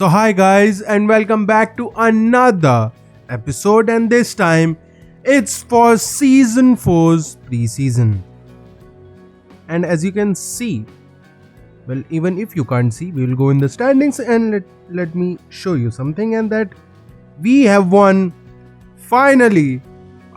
So, hi guys, and welcome back to another episode. And this time it's for season 4's pre-season. And as you can see, well, even if you can't see, we will go in the standings and let me show you something. And that we have won finally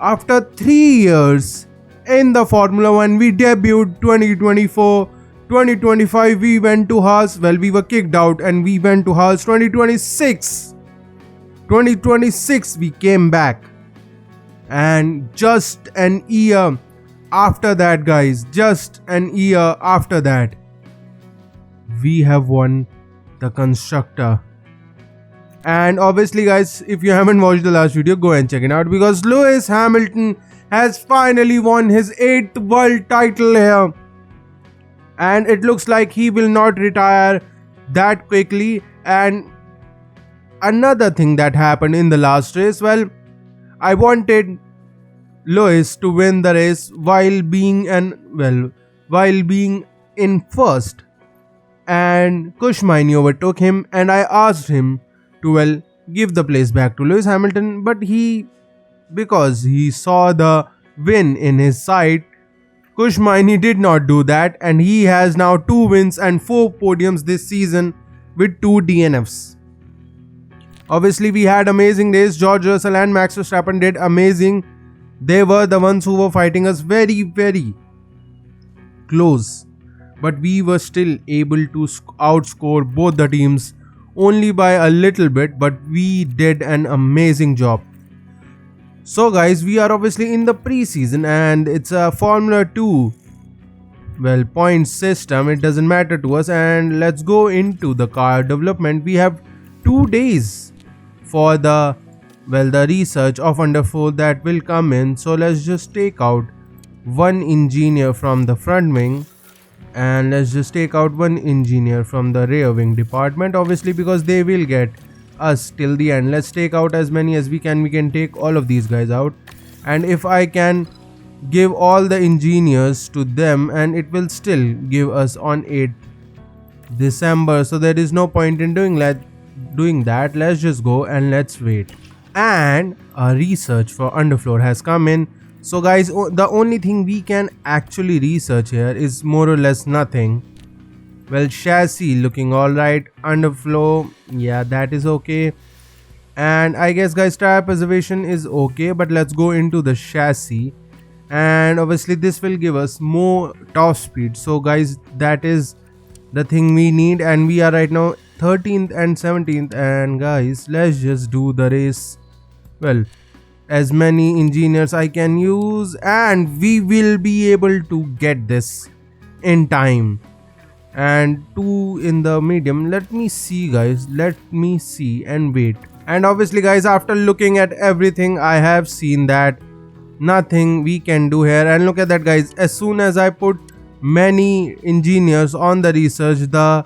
after 3 years in the Formula One. We debuted 2024. 2025 we went to Haas. Well, we were kicked out and we went to Haas. 2026 we came back, and just an year after that, guys, just an year after that, we have won the constructor. And obviously, guys, if you haven't watched the last video, go and check it out, because Lewis Hamilton has finally won his 8th world title here, and it looks like he will not retire that quickly. And another thing that happened in the last race, well, I wanted Lewis to win the race while being in first, and Kushmaini overtook him, and I asked him to give the place back to Lewis Hamilton, but because he saw the win in his sight, Kushmaini did not do that, and he has now 2 wins and 4 podiums this season with 2 DNFs. Obviously, we had amazing days. George Russell and Max Verstappen did amazing. They were the ones who were fighting us very, very close, but we were still able to outscore both the teams only by a little bit, but we did an amazing job. So guys, we are obviously in the pre-season and it's a Formula 2 point system. It doesn't matter to us, and let's go into the car development. We have 2 days for the research of underfold that will come in. So let's just take out one engineer from the front wing, and let's just take out one engineer from the rear wing department, obviously, because they will get us till the end. Let's take out as many as we can. We can take all of these guys out, and if I can give all the engineers to them, and it will still give us on 8th December, so there is no point in doing that. Let's just go and let's wait. And a research for underfloor has come in. So guys, the only thing we can actually research here is more or less nothing. Well, chassis looking alright. Underflow, yeah, that is okay. And I guess, guys, tire preservation is okay, but let's go into the chassis. And obviously this will give us more top speed. So guys, that is the thing we need, and we are right now 13th and 17th. And guys, let's just do the race. Well, as many engineers I can use, and we will be able to get this in time. And 2 in the medium. Let me see, guys, let me see and wait. And obviously, guys, after looking at everything, I have seen that nothing we can do here. And look at that, guys, as soon as I put many engineers on the research, the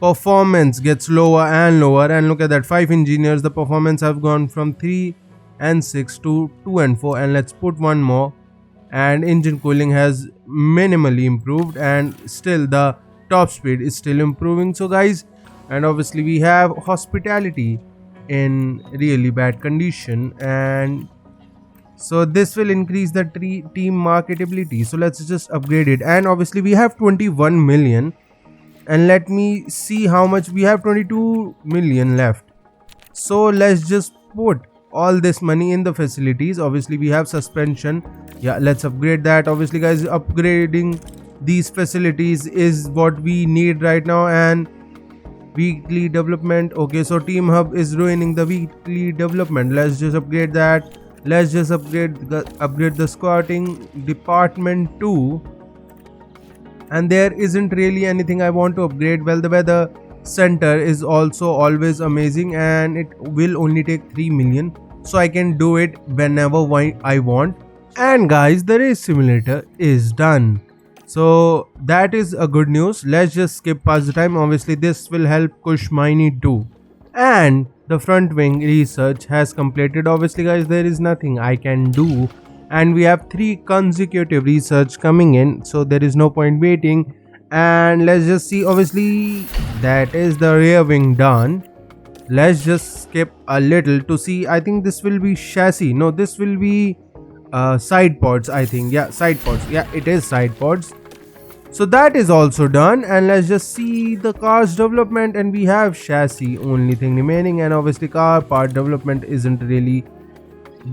performance gets lower and lower. And look at that, 5 engineers, the performance have gone from 3 and 6 to 2 and 4. And let's put one more, and engine cooling has minimally improved, and still the top speed is still improving. So guys, and obviously we have hospitality in really bad condition, and so this will increase the team marketability. So let's just upgrade it. And obviously we have 21 million, and let me see how much we have. 22 million left. So let's just put all this money in the facilities. Obviously we have suspension, yeah, let's upgrade that. Obviously, guys, upgrading these facilities is what we need right now. And weekly development, okay, so team hub is ruining the weekly development. Let's just upgrade that. Let's just upgrade the scouting department too. And there isn't really anything I want to upgrade. Well, the weather center is also always amazing, and it will only take 3 million, so I can do it whenever I want. And guys, the race simulator is done. So that is a good news. Let's just skip past the time. Obviously this will help Kushmaini too. And the front wing research has completed. Obviously, guys, there is nothing I can do, and we have 3 consecutive research coming in, so there is no point waiting. And let's just see, obviously that is the rear wing done. let's just skip a little to see. I think this will be chassis. No, this will be side pods, I think. Yeah, side pods. Yeah, it is side pods. So that is also done, and let's just see the car's development, and we have chassis only thing remaining, and obviously car part development isn't really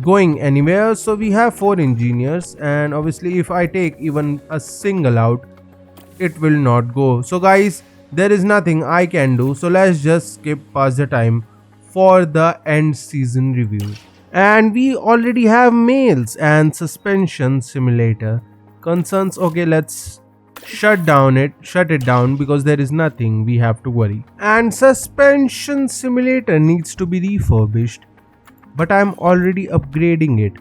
going anywhere. So we have 4 engineers, and obviously if I take even a single out, it will not go. So guys, there is nothing I can do, so let's just skip past the time for the end season review. And we already have mails and suspension simulator concerns. Okay, let's shut it down, because there is nothing we have to worry. And suspension simulator needs to be refurbished, but I'm already upgrading it.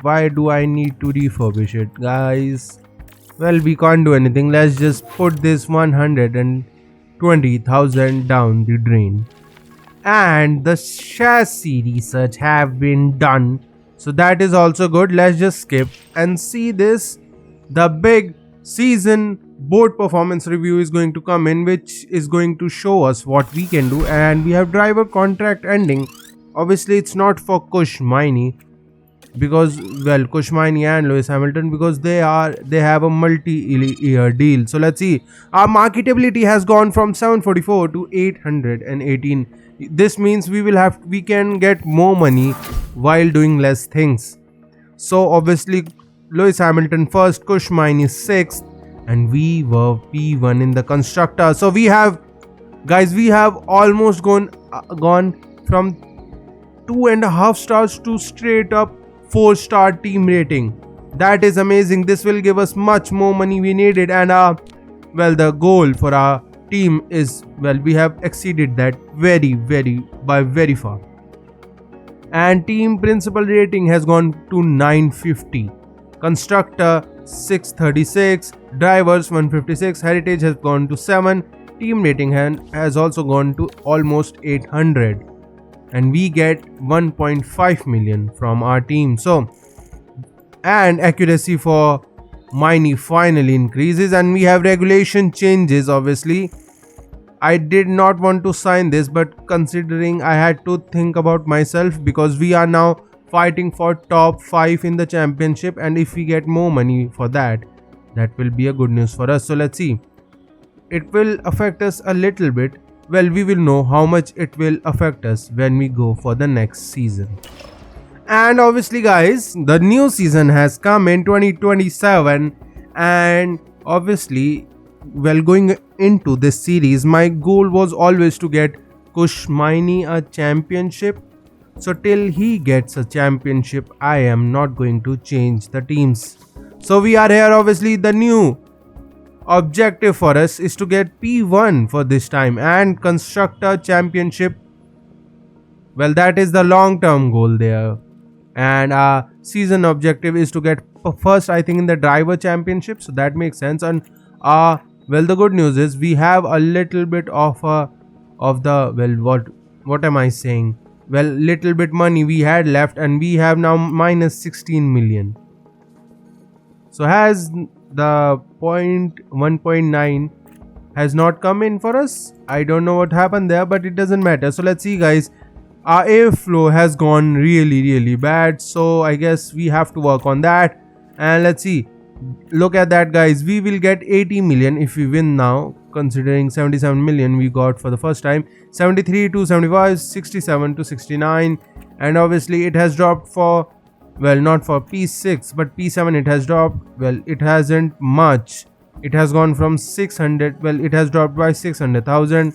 Why do I need to refurbish it, guys? Well, we can't do anything. Let's just put this 120,000 down the drain. And the chassis research have been done, so that is also good. Let's just skip and see this. The big season board performance review is going to come in, which is going to show us what we can do. And we have driver contract ending. Obviously it's not for Kush Maini, because well, Kush Maini and Lewis Hamilton, because they have a multi-year deal. So let's see, our marketability has gone from 744 to 818. This means we can get more money while doing less things. So obviously Lewis Hamilton first, Kush Maini 6th, and we were P1 in the constructor. So we have almost gone from 2.5 stars to straight up 4-star team rating. That is amazing. This will give us much more money we needed, and the goal for our team is, we have exceeded that by very far. And team principal rating has gone to 950, constructor 636, drivers 156, heritage has gone to 7, team rating has also gone to almost 800, and we get 1.5 million from our team. So, and accuracy for Maini finally increases, and we have regulation changes. Obviously I did not want to sign this, but considering I had to think about myself, because we are now fighting for top 5 in the championship, and if we get more money for that will be a good news for us. So let's see, it will affect us a little bit. Well, we will know how much it will affect us when we go for the next season. And obviously guys, the new season has come in 2027, and obviously, going into this series, my goal was always to get Kush Maini a championship. So till he gets a championship, I am not going to change the teams. So we are here. Obviously the new objective for us is to get P1 for this time, and constructor championship, well, that is the long term goal there. And our season objective is to get first, I think, in the driver championship, so that makes sense. And the good news is we have a little bit of what am I saying, little bit money we had left, and we have now minus 16 million. So has the 1.9 has not come in for us. I don't know what happened there, but it doesn't matter. So let's see guys, our airflow has gone really bad, so I guess we have to work on that. And let's see, look at that guys, we will get 80 million if we win now, considering 77 million we got for the first time. 73 to 75, 67 to 69, and obviously it has dropped for, not for P6 but P7 it has dropped. It hasn't much, it has gone from 600, it has dropped by 600,000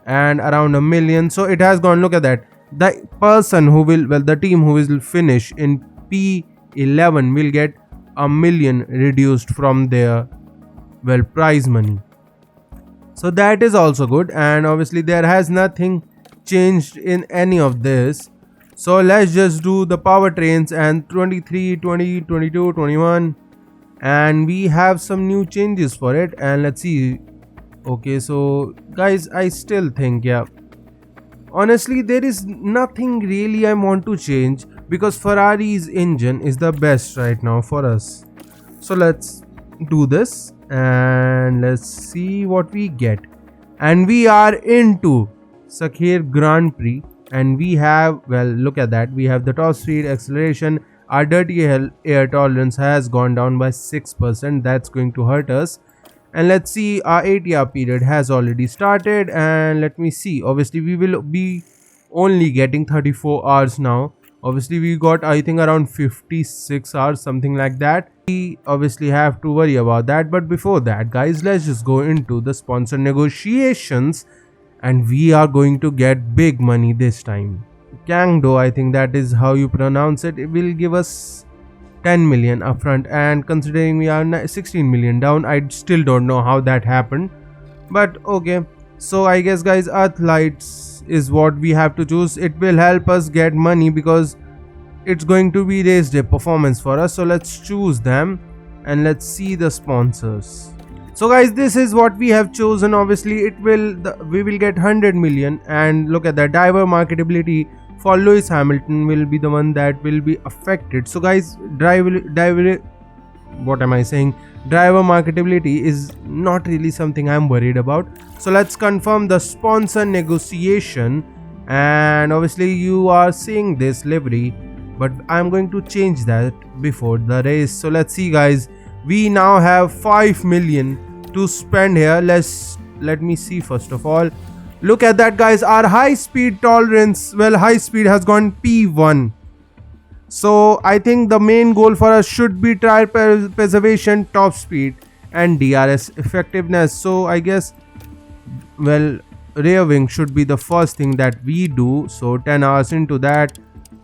and around a million. So it has gone, look at that, the person who will, the team who will finish in P11 will get a million reduced from their prize money. So that is also good, and obviously there has nothing changed in any of this. So let's just do the powertrains, and 23, 20, 22, 21, and we have some new changes for it. And let's see. Okay, so guys, I still think, honestly there is nothing really I want to change, because Ferrari's engine is the best right now for us. So let's do this and let's see what we get. And we are into Sakhir Grand Prix, and we have, well, look at that, we have the top speed, acceleration. Our dirty air tolerance has gone down by 6%. That's going to hurt us. And let's see, our ATR period has already started, and let me see, obviously we will be only getting 34 hours now. Obviously we got, I think, around 56 hours, something like that. We obviously have to worry about that, but before that, guys, let's just go into the sponsor negotiations, and we are going to get big money this time. Kangdo, I think that is how you pronounce it, it will give us 10 million upfront, and considering we are 16 million down, I still don't know how that happened, but okay. So I guess, guys, Earthlights is what we have to choose. It will help us get money because it's going to be race day performance for us. So let's choose them and let's see the sponsors. So guys, this is what we have chosen. Obviously we will get 100 million, and look at that, driver marketability for Lewis Hamilton will be the one that will be affected. So guys, driver marketability is not really something I'm worried about. So let's confirm the sponsor negotiation, and obviously you are seeing this livery, but I'm going to change that before the race. So let's see, guys, we now have 5 million to spend here. Let me see. First of all, look at that, guys, our high speed tolerance, well, high speed has gone P1. So I think the main goal for us should be tire preservation, top speed, and DRS effectiveness. So I guess, well, rear wing should be the first thing that we do. So 10 hours into that,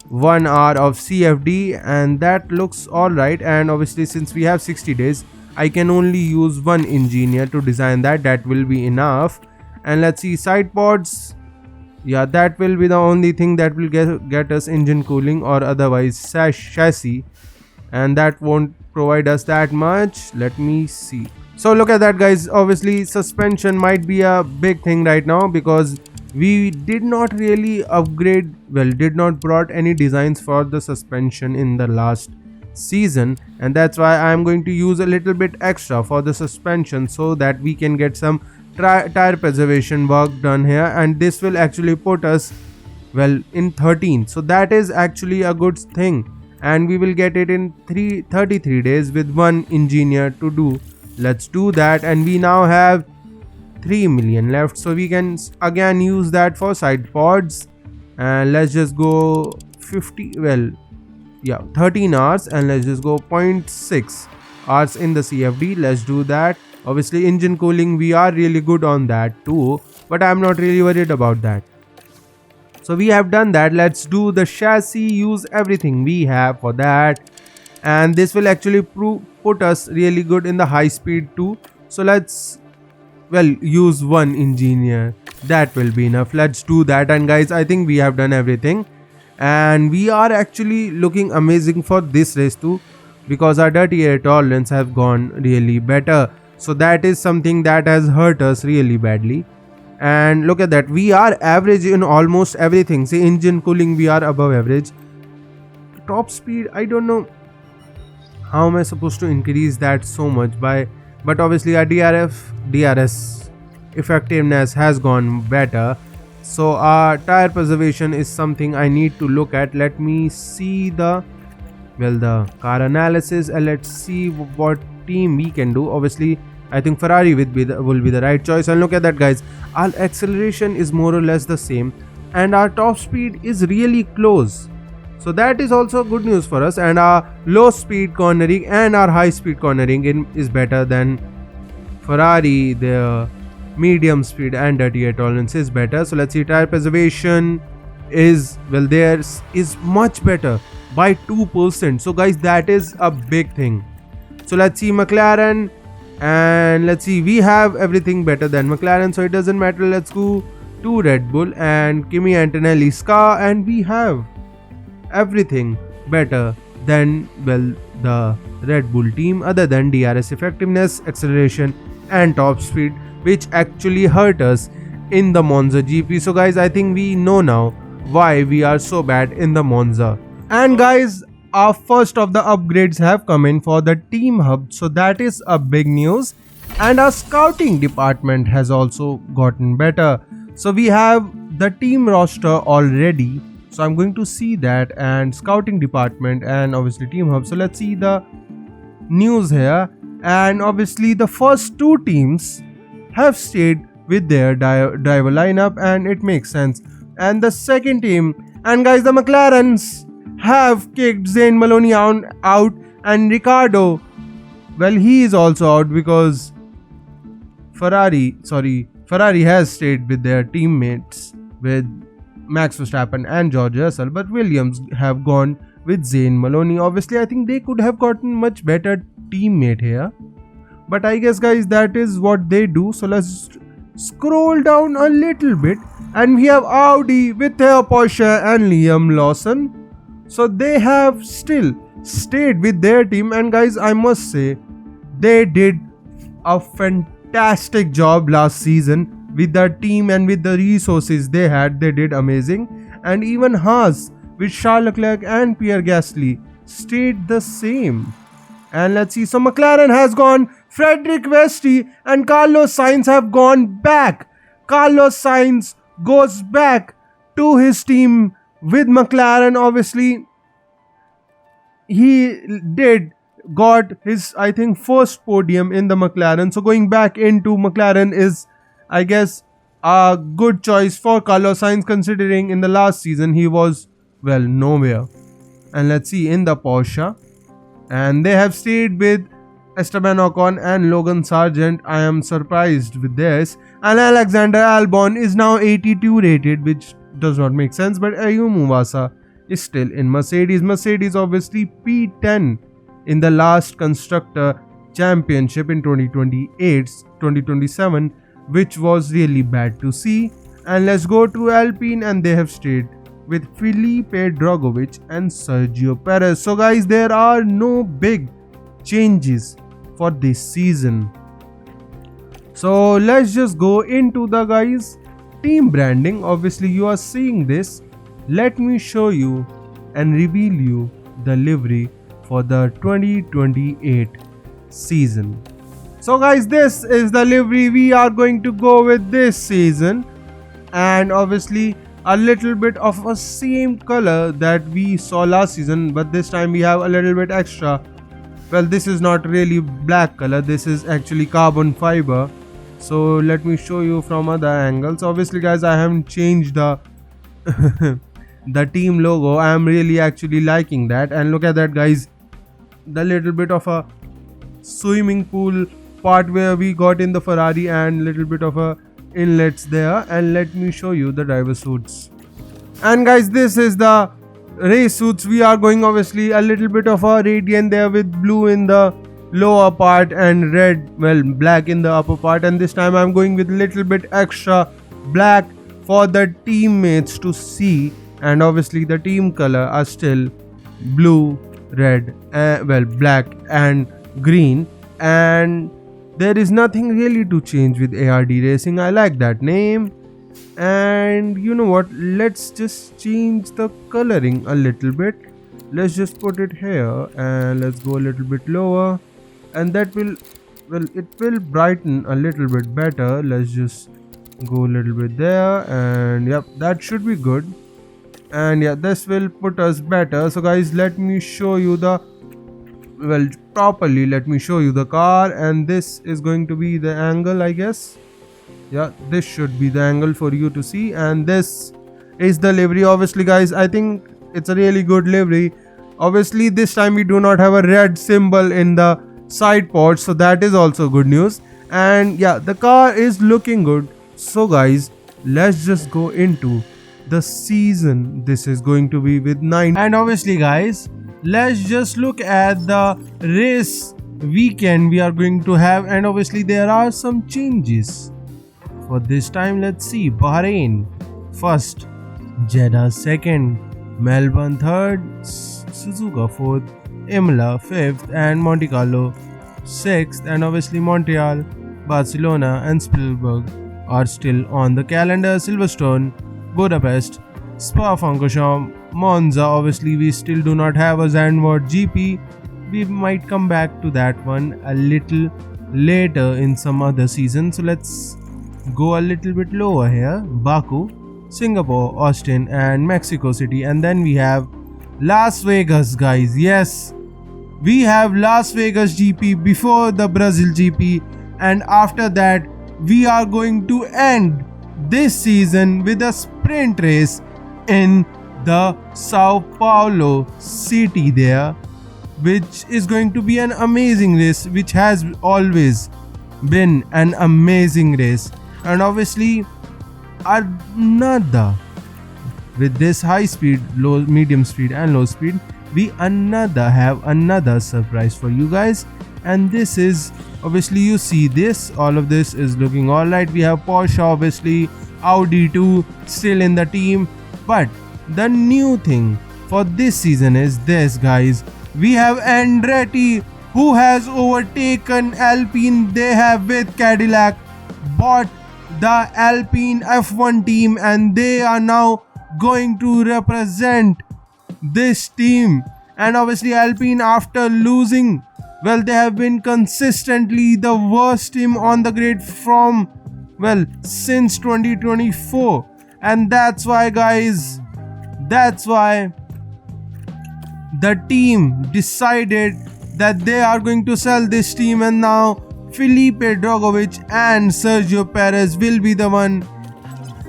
1 hour of CFD, and that looks alright. And obviously since we have 60 days, I can only use one engineer to design that will be enough. And let's see, side pods, yeah, that will be the only thing that will get us engine cooling, or otherwise chassis, and that won't provide us that much. Let me see. So look at that, guys, obviously suspension might be a big thing right now because we did not really upgrade, well, did not brought any designs for the suspension in the last season, and that's why I'm going to use a little bit extra for the suspension so that we can get some tire preservation work done here, and this will actually put us, well, in 13. So that is actually a good thing, and we will get it in 33 days with one engineer to do. Let's do that, and we now have 3 million left, so we can again use that for side pods. And let's just go 50, well, yeah, 13 hours, and let's just go 0.6 hours in the CFD. Let's do that. Obviously engine cooling, we are really good on that too, but I'm not really worried about that. So we have done that. Let's do the chassis, use everything we have for that, and this will actually put us really good in the high speed too. So let's, well, use one engineer, that will be enough. Let's do that. And guys, I think we have done everything, and we are actually looking amazing for this race too, because our dirty air tolerance have gone really better. So that is something that has hurt us really badly. And look at that, we are average in almost everything. Say engine cooling, we are above average. Top speed, I don't know how am I supposed to increase that so much by, but obviously our DRS effectiveness has gone better. So our tire preservation is something I need to look at. Let me see the, well, the car analysis, and let's see what team we can do. Obviously I think Ferrari will be the right choice. And look at that, guys, our acceleration is more or less the same, and our top speed is really close. So that is also good news for us, and our low speed cornering and our high speed cornering is better than Ferrari. The medium speed and dirty air tolerance is better. So let's see, tire preservation is, well, theirs is much better by 2%. So guys, that is a big thing. So let's see McLaren, and let's see, we have everything better than McLaren, so it doesn't matter. Let's go to Red Bull and Kimi Antonelli's car, and we have everything better than, well, the Red Bull team, other than DRS effectiveness, acceleration, and top speed, which actually hurt us in the Monza GP. So guys, I think we know now why we are so bad in the Monza. And guys, our first of the upgrades have come in for the team hub, so that is a big news. And our scouting department has also gotten better. So we have the team roster already. So I'm going to see that, and scouting department, and obviously team hub. So let's see the news here. And obviously the first two teams have stayed with their driver lineup, and it makes sense. And the second team, and guys, the McLarens have kicked Zane Maloney out, and Ricardo, well, he is also out because Ferrari has stayed with their teammates with Max Verstappen and George Russell, but Williams have gone with Zane Maloney. Obviously, I think they could have gotten much better teammate here, but I guess, guys, that is what they do. So let's scroll down a little bit, and we have Audi with Theo Porsche and Liam Lawson. So they have still stayed with their team, and guys, I must say they did a fantastic job last season with the team and with the resources they had. They did amazing. And even Haas with Charles Leclerc and Pierre Gasly stayed the same. And let's see, so McLaren has gone, Frederick Vesti and Carlos Sainz have gone back. Carlos Sainz goes back to his team with McLaren. Obviously, he got his, I think, first podium in the McLaren. So going back into McLaren is, I guess, a good choice for Carlos Sainz, considering in the last season he was, well, nowhere. And let's see in the Porsche, and they have stayed with Esteban Ocon and Logan Sargent. I am surprised with this. And Alexander Albon is now 82 rated, which does not make sense. But Ayumu Mufasa is still in Mercedes. Mercedes obviously P10 in the last Constructor Championship in 2027, which was really bad to see. And let's go to Alpine, and they have stayed with Felipe Drugovich and Sergio Perez. So guys, there are no big changes for this season. So let's just go into the, guys, team branding. Obviously you are seeing this. Let me show you and reveal you the livery for the 2028 season. So guys, this is the livery we are going to go with this season, and obviously a little bit of a same color that we saw last season, but this time we have a little bit extra. Well, this is not really black color, this is actually carbon fiber. So let me show you from other angles. Obviously guys, I haven't changed the the team logo. I am really actually liking that. And look at that, guys, the little bit of a swimming pool part where we got in the Ferrari, and little bit of a inlets there. And let me show you the driver suits. And guys, this is the race suits. We are going obviously a little bit of a radiant there with blue in the lower part and red, well, black in the upper part. And this time I'm going with little bit extra black for the teammates to see. And obviously the team color are still blue, red, well, black and green. And there is nothing really to change with ARD Racing. I like that name. And you know what, let's just change the coloring a little bit. Let's just put it here, and let's go a little bit lower, and that will, well, it will brighten a little bit better. Let's just go a little bit there, and yep, that should be good. And yeah, this will put us better. So guys, let me show you the, well, properly let me show you the car, and this is going to be the angle, I guess. Yeah, this should be the angle for you to see. And this is the livery. Obviously guys, I think it's a really good livery. Obviously this time we do not have a red symbol in the side ports, so that is also good news. And yeah, the car is looking good. So guys, let's just go into the season. This is going to be with 9. And obviously guys, let's just look at the race weekend we are going to have. And obviously there are some changes for this time. Let's see, Bahrain first, Jeddah second, Melbourne third, Suzuka fourth, Imola fifth, and Monte Carlo sixth. And obviously Montreal, Barcelona and Spielberg are still on the calendar. Silverstone, Budapest, Spa-Francorchamps, Monza. Obviously we still do not have a Zandvoort GP. We might come back to that one a little later in some other season. So let's go a little bit lower here. Baku, Singapore, Austin and Mexico City, and then we have Las Vegas, guys. Yes, we have Las Vegas GP before the Brazil GP, and after that we are going to end this season with a sprint race in the Sao Paulo city there, which is going to be an amazing race, which has always been an amazing race. And obviously another, with this high speed, low, medium speed and low speed, we have another surprise for you guys. And this is obviously, you see this, all of this is looking all right. We have Porsche, obviously Audi 2 still in the team, but the new thing for this season is this, guys. We have Andretti, who has overtaken Alpine. They have, with Cadillac, bought the Alpine F1 team, and they are now going to represent this team. And obviously Alpine, after losing, well, they have been consistently the worst team on the grid from, well, since 2024. And that's why, guys, that's why the team decided that they are going to sell this team, and now Felipe Drugovich and Sergio Perez will be the one.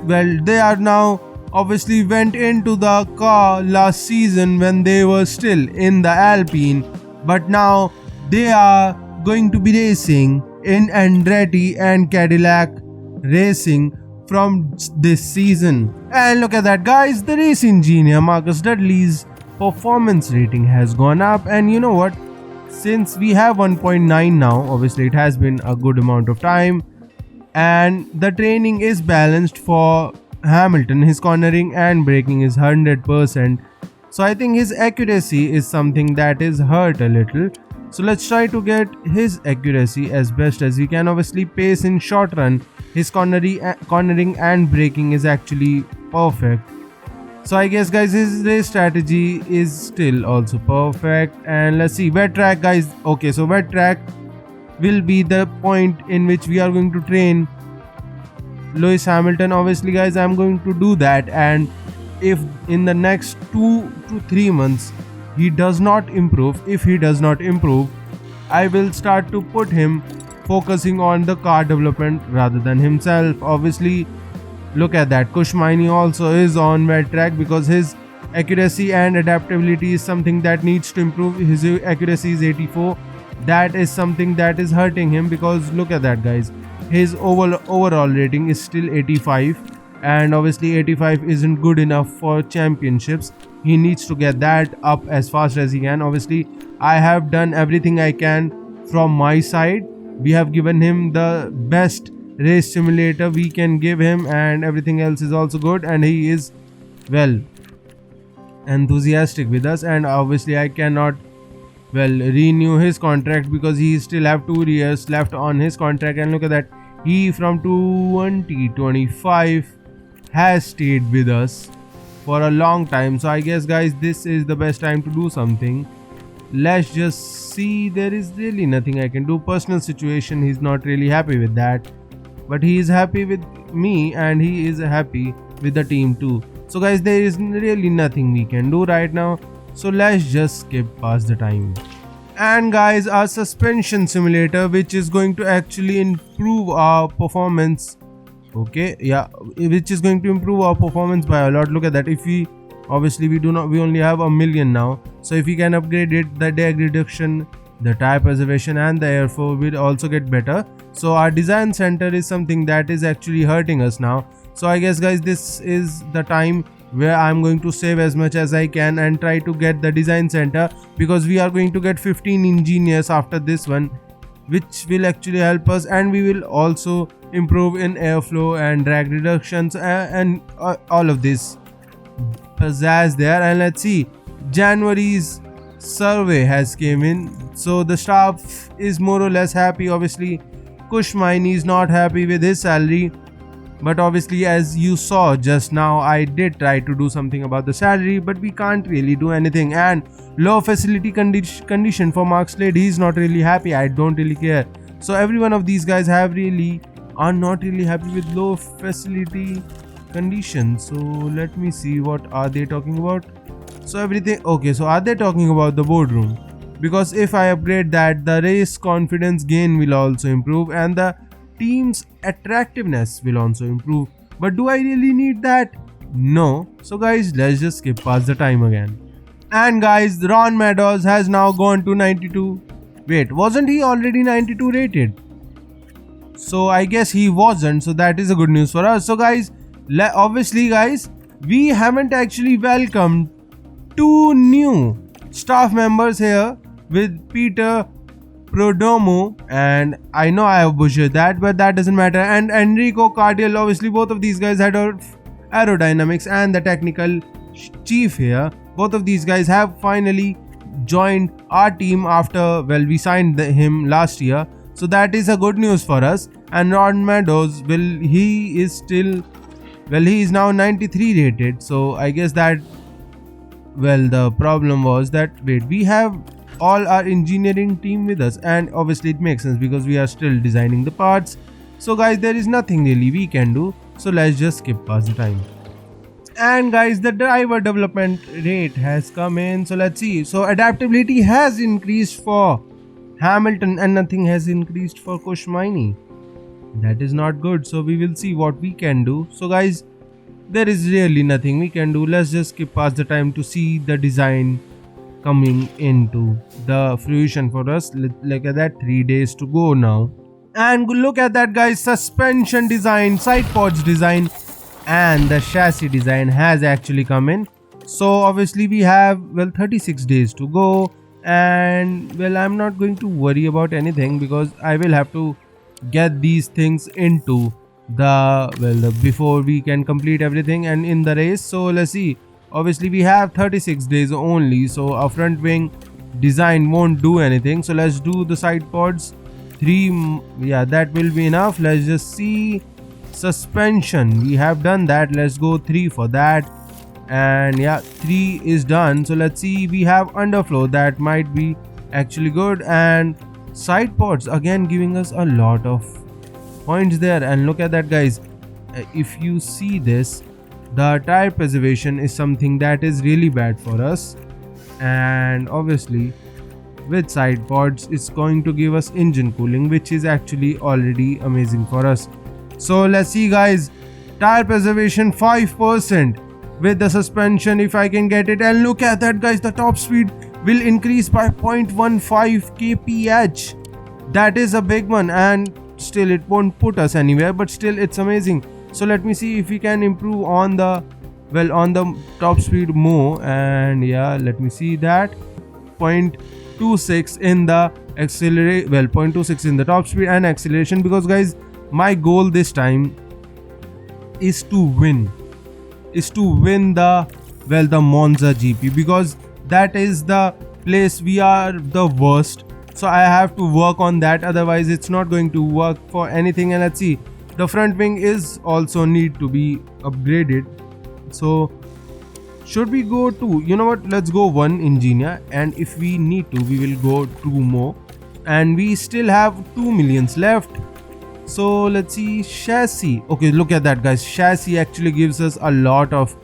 Well, they are now obviously went into the car last season when they were still in the Alpine, but now they are going to be racing in Andretti and Cadillac racing from this season. And look at that, guys, the race engineer Marcus Dudley's performance rating has gone up. And you know what, since we have 1.9 now, obviously it has been a good amount of time, and the training is balanced for Hamilton. His cornering and braking is 100%, so I think his accuracy is something that is hurt a little. So let's try to get his accuracy as best as we can. Obviously pace in short run, his cornering and braking is actually perfect. So I guess, guys, his race strategy is still also perfect. And let's see, wet track, guys. Okay, so wet track will be the point in which we are going to train Lewis Hamilton. Obviously, guys, I'm going to do that, and if in the next 2 to 3 months he does not improve, I will start to put him focusing on the car development rather than himself. Obviously, look at that, Kush Maini also is on wet track because his accuracy and adaptability is something that needs to improve. His accuracy is 84. That is something that is hurting him, because look at that, guys, his overall rating is still 85, and obviously 85 isn't good enough for championships. He needs to get that up as fast as he can. Obviously I have done everything I can from my side. We have given him the best race simulator we can give him, and everything else is also good, and he is, well, enthusiastic with us. And obviously I cannot, well, renew his contract because he still have 2 years left on his contract. And look at that, he from 2025 has stayed with us for a long time. So I guess, guys, this is the best time to do something. Let's just see. There is really nothing I can do. Personal situation, he's not really happy with that, but he is happy with me, and he is happy with the team too. So guys, there is really nothing we can do right now, so let's just skip past the time. And guys, our suspension simulator, which is going to actually improve our performance, okay, yeah, which is going to improve our performance by a lot. Look at that. If we obviously we only have 1 million now, so if we can upgrade it, the drag reduction, the tire preservation and the airflow will also get better. So our design center is something that is actually hurting us now. So I guess, guys, this is the time where I'm going to save as much as I can and try to get the design center, because we are going to get 15 engineers after this one, which will actually help us. And we will also improve in airflow and drag reductions and all of this pizzazz there. And let's see, January's survey has came in, so the staff is more or less happy. Obviously Kush Maini is not happy with his salary, but obviously, as you saw just now, I did try to do something about the salary, but we can't really do anything. And low facility condition for Mark Slade, he's not really happy. I don't really care. So every one of these guys are not really happy with low facility conditions. So let me see, what are they talking about? So everything okay. So are they talking about the boardroom? Because if I upgrade that, the race confidence gain will also improve and the team's attractiveness will also improve. But do I really need that? No. So guys, let's just skip past the time again. And guys, Ron Meadows has now gone to 92. Wait, wasn't he already 92 rated? So I guess he wasn't. So that is a good news for us. So guys, obviously guys, we haven't actually welcomed two new staff members here with Peter Prodomo, and I know I have butchered that, but that doesn't matter. And Enrico Cardiel, obviously both of these guys had aerodynamics and the technical chief here. Both of these guys have finally joined our team after, well, we signed him last year. So that is a good news for us. And Ron Meadows, he is now 93 rated. So I guess that, well, the problem was that, wait, we have all our engineering team with us, and obviously it makes sense because we are still designing the parts. So guys, there is nothing really we can do. So let's just skip past the time. And guys, the driver development rate has come in. So let's see. So adaptability has increased for Hamilton and nothing has increased for Kushmaini. That is not good. So we will see what we can do. So guys, there is really nothing we can do. Let's just skip past the time to see the design coming into the fruition for us. Look at that, 3 days to go now. And look at that guys, suspension design, side pods design and the chassis design has actually come in. So obviously we have, well, 36 days to go, and well, I'm not going to worry about anything because I will have to get these things into before we can complete everything and in the race. So let's see. Obviously we have 36 days only, so our front wing design won't do anything. So let's do the side pods. 3, yeah, that will be enough. Let's just see. Suspension, we have done that. Let's go 3 for that. And yeah, 3 is done. So let's see, we have underflow, that might be actually good. And side pods again giving us a lot of points there. And look at that guys, if you see this, the tire preservation is something that is really bad for us. And obviously with side pods, it's going to give us engine cooling, which is actually already amazing for us. So let's see guys, tire preservation 5% with the suspension if I can get it. And look at that guys, the top speed will increase by 0.15 kph. That is a big one, and still it won't put us anywhere, but still it's amazing. So let me see if we can improve on the top speed more. And yeah, let me see that 0.26 in the accelerate, 0.26 in the top speed and acceleration, because guys, my goal this time is to win the Monza GP, because that is the place we are the worst. So I have to work on that, otherwise it's not going to work for anything. And let's see, the front wing is also need to be upgraded. So should we go to, you know what, let's go 1 engineer, and if we need to we will go 2 more, and we still have 2 millions left. So let's see, chassis. Okay, look at that guys, chassis actually gives us a lot of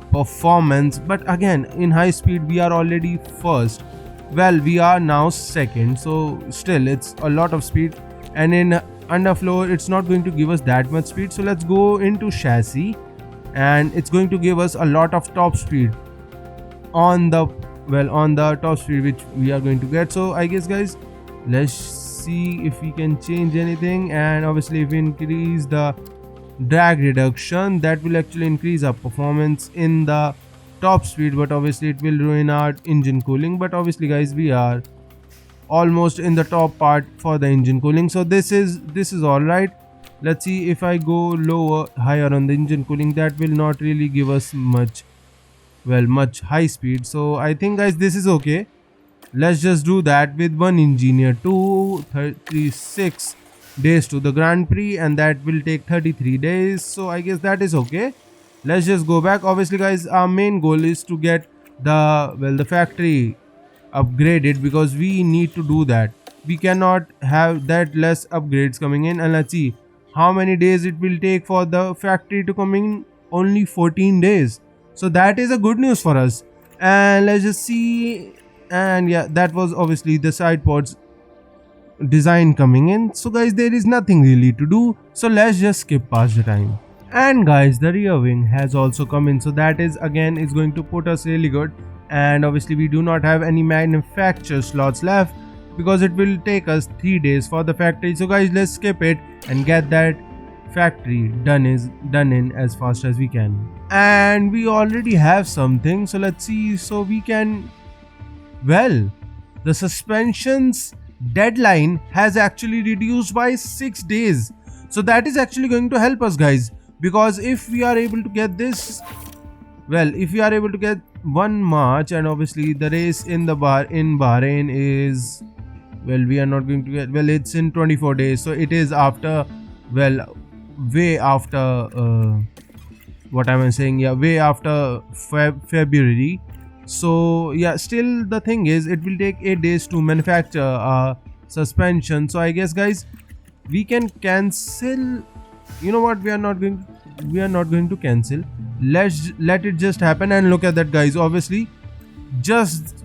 performance, but again in high speed we are already first. Well, we are now second, so still it's a lot of speed. And in underflow it's not going to give us that much speed. So let's go into chassis, and it's going to give us a lot of top speed on the top speed which we are going to get. So I guess guys, let's see if we can change anything. And obviously if we increase the drag reduction, that will actually increase our performance in the top speed, but obviously it will ruin our engine cooling. But obviously guys, we are almost in the top part for the engine cooling, so this is all right. Let's see, if I go higher on the engine cooling, that will not really give us much high speed. So I think guys, this is okay. Let's just do that with 1 engineer, 36 days to the Grand Prix, and that will take 33 days. So I guess that is okay. Let's just go back. Obviously guys, our main goal is to get the factory upgraded, because we need to do that. we cannot have that less upgrades coming in. And let's see how many days it will take for the factory to come in. Only 14 days. So that is a good news for us. And let's just see. And yeah, that was obviously the side pods design coming in. So guys, there is nothing really to do, so let's just skip past the time. And guys, the rear wing has also come in, so that is again is going to put us really good. And obviously we do not have any manufacture slots left because it will take us 3 days for the factory. So guys, let's skip it and get that factory done in as fast as we can. And we already have something, so let's see. So we can, well, the suspensions deadline has actually reduced by 6 days, so that is actually going to help us, guys, because if we are able to get this, well, if we are able to get 1 March, and obviously the race in Bahrain is, well, we are not going to get, well, it's in 24 days, so it is after, well, way after what am I saying, yeah, way after February. So yeah, still the thing is it will take 8 days to manufacture a suspension. So I guess, guys, we can cancel. You know what, we are not going to cancel. Let it just happen. And look at that, guys, obviously just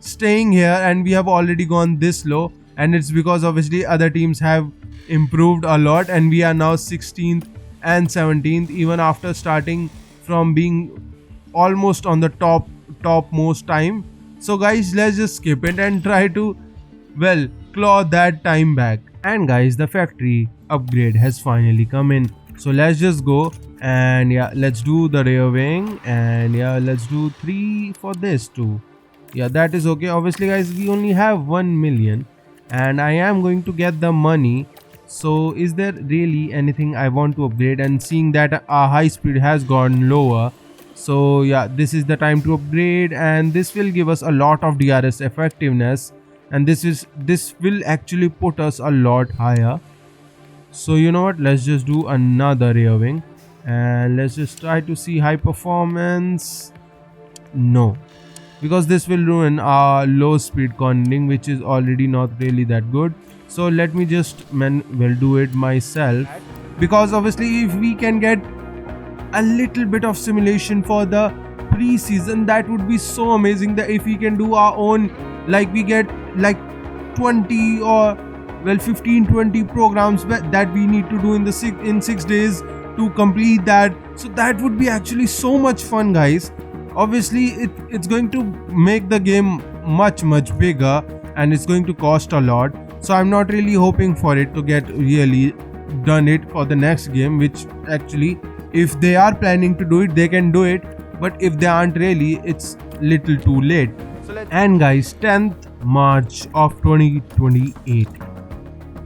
staying here, and we have already gone this low, and it's because obviously other teams have improved a lot, and we are now 16th and 17th, even after starting from being almost on the topmost time. So guys, let's just skip it and try to, well, claw that time back. And guys, the factory upgrade has finally come in, so let's just go. And yeah, let's do the rear wing, and yeah, let's do 3 for this too. Yeah, that is okay. Obviously, guys, we only have 1 million, and I am going to get the money. So is there really anything I want to upgrade? And seeing that our high speed has gone lower, so yeah, this is the time to upgrade, and this will give us a lot of DRS effectiveness, and this will actually put us a lot higher. So you know what, let's just do another rear wing, and let's just try to see high performance. No, because this will ruin our low speed cornering, which is already not really that good. So let me just do it myself, because obviously if we can get a little bit of simulation for the pre-season, that would be so amazing. That if we can do our own, like we get like 20 or, well, 15-20 programs that we need to do in 6 days to complete that. So that would be actually so much fun, guys. Obviously it's going to make the game much bigger, and it's going to cost a lot. So I'm not really hoping for it to get really done it for the next game, which actually, if they are planning to do it, they can do it, but if they aren't really, it's little too late. And guys, 10th March of 2028,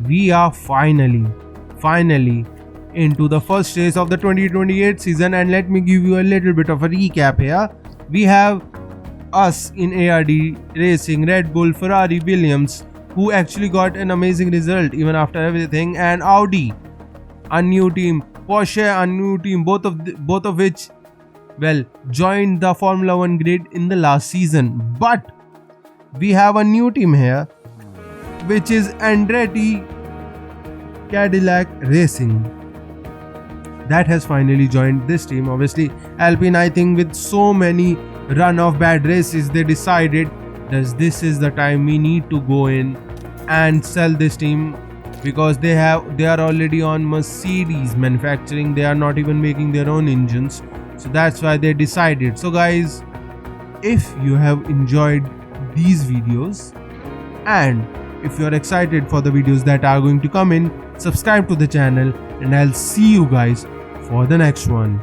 we are finally into the first race of the 2028 season. And let me give you a little bit of a recap here. We have us in ARD Racing, Red Bull, Ferrari, Williams, who actually got an amazing result even after everything, and Audi, a new team, Porsche, a new team, both of which, well, joined the Formula 1 grid in the last season. But we have a new team here, which is Andretti Cadillac Racing, that has finally joined this team. Obviously Alpine, I think with so many run of bad races, they decided that this is the time we need to go in and sell this team, because they are already on Mercedes manufacturing. They are not even making their own engines, so that's why they decided. So guys, if you have enjoyed these videos, and if you are excited for the videos that are going to come in, subscribe to the channel, and I'll see you guys for the next one.